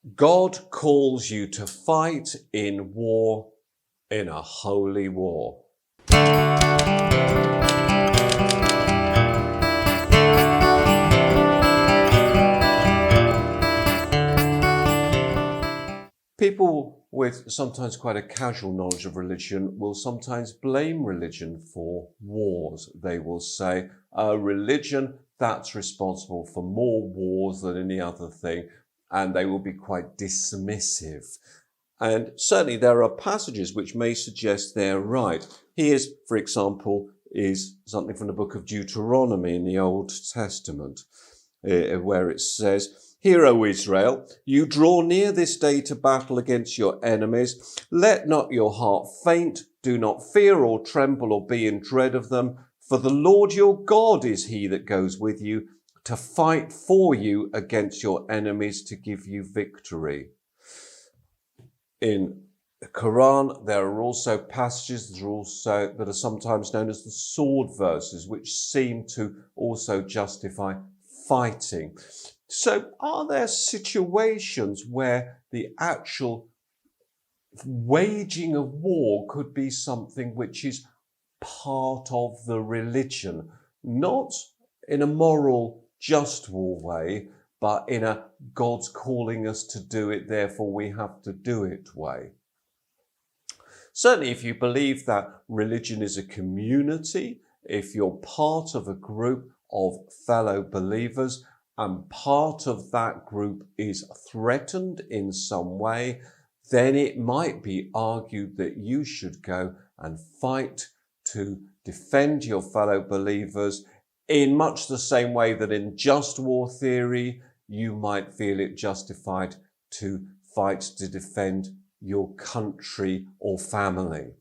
God calls you to fight in war, in a holy war. People with sometimes quite a casual knowledge of religion will sometimes blame religion for wars. They will say, religion, that's responsible for more wars than any other thing, and they will be quite dismissive. And certainly there are passages which may suggest they're right. Here's, for example, is something from the book of Deuteronomy in the Old Testament, where it says, "Hear, O Israel, you draw near this day to battle against your enemies. Let not your heart faint. Do not fear or tremble or be in dread of them. For the Lord your God is he that goes with you to fight for you against your enemies to give you victory." In the Quran, there are also passages that are sometimes known as the sword verses, which seem to also justify fighting. So are there situations where the actual waging of war could be something which is part of the religion, not in a moral, just war way, but in a God's calling us to do it, therefore we have to do it way? Certainly, if you believe that religion is a community, if you're part of a group of fellow believers, and part of that group is threatened in some way, then it might be argued that you should go and fight to defend your fellow believers in much the same way that in just war theory, you might feel it justified to fight to defend your country or family.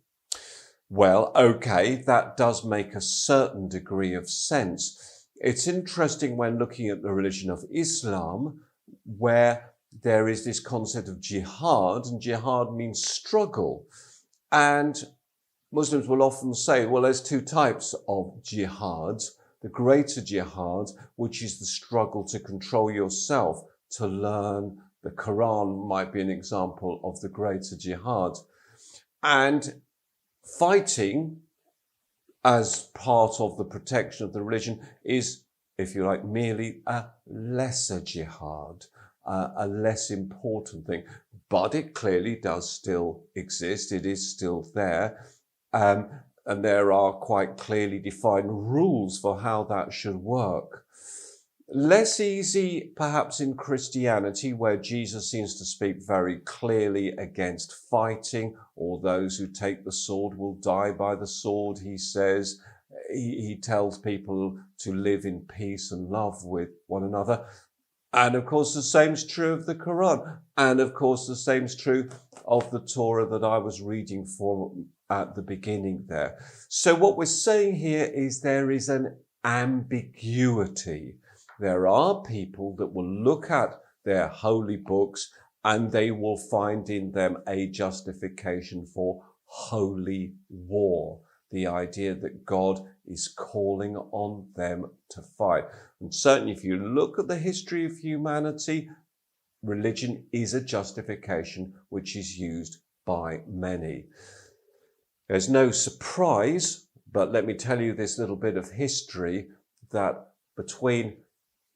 Well, okay, that does make a certain degree of sense. It's interesting when looking at the religion of Islam, where there is this concept of jihad, and jihad means struggle. And Muslims will often say, well, there's two types of jihads. The greater jihad, which is the struggle to control yourself, to learn. The Quran might be an example of the greater jihad. And fighting as part of the protection of the religion is, if you like, merely a lesser jihad, a less important thing. But it clearly does still exist. It is still there. And there are quite clearly defined rules for how that should work. Less easy, perhaps, in Christianity, where Jesus seems to speak very clearly against fighting, or those who take the sword will die by the sword, he says. He tells people to live in peace and love with one another. And of course, the same is true of the Quran. And of course, the same is true of the Torah that I was reading for at the beginning there. So what we're saying here is there is an ambiguity. There are people that will look at their holy books and they will find in them a justification for holy war. The idea that God is calling on them to fight. And certainly if you look at the history of humanity, religion is a justification which is used by many. There's no surprise, but let me tell you this little bit of history, that between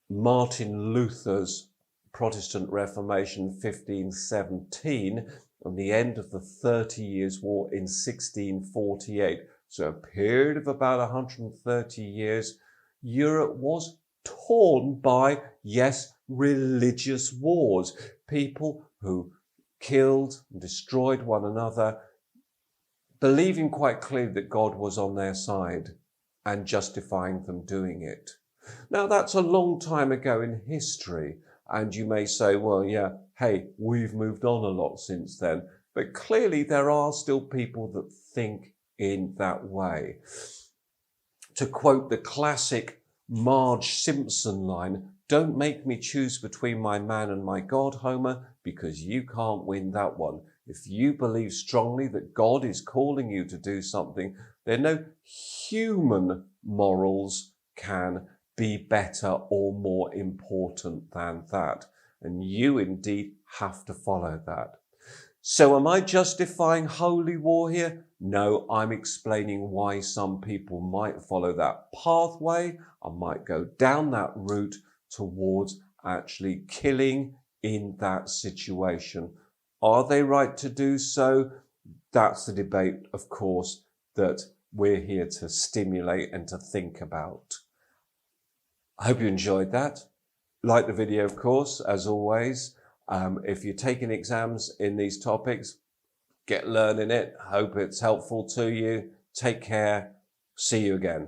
Martin Luther's Protestant Reformation 1517 and the end of the 30 Years' War in 1648, so a period of about 130 years, Europe was torn by, yes, religious wars. People who killed and destroyed one another, believing quite clearly that God was on their side and justifying them doing it. Now, that's a long time ago in history, and you may say, well, yeah, hey, we've moved on a lot since then. But clearly there are still people that think in that way. To quote the classic Marge Simpson line, "Don't make me choose between my man and my God, Homer, because you can't win that one. If you believe strongly that God is calling you to do something, then no human morals can be better or more important than that." and you indeed have to follow that. So am I justifying holy war here? No, I'm explaining why some people might follow that pathway and might go down that route towards actually killing in that situation. Are they right to do so? That's the debate, of course, that we're here to stimulate and to think about. I hope you enjoyed that. Like the video, of course, as always. If you're taking exams in these topics, get learning it. Hope it's helpful to you. Take care. See you again.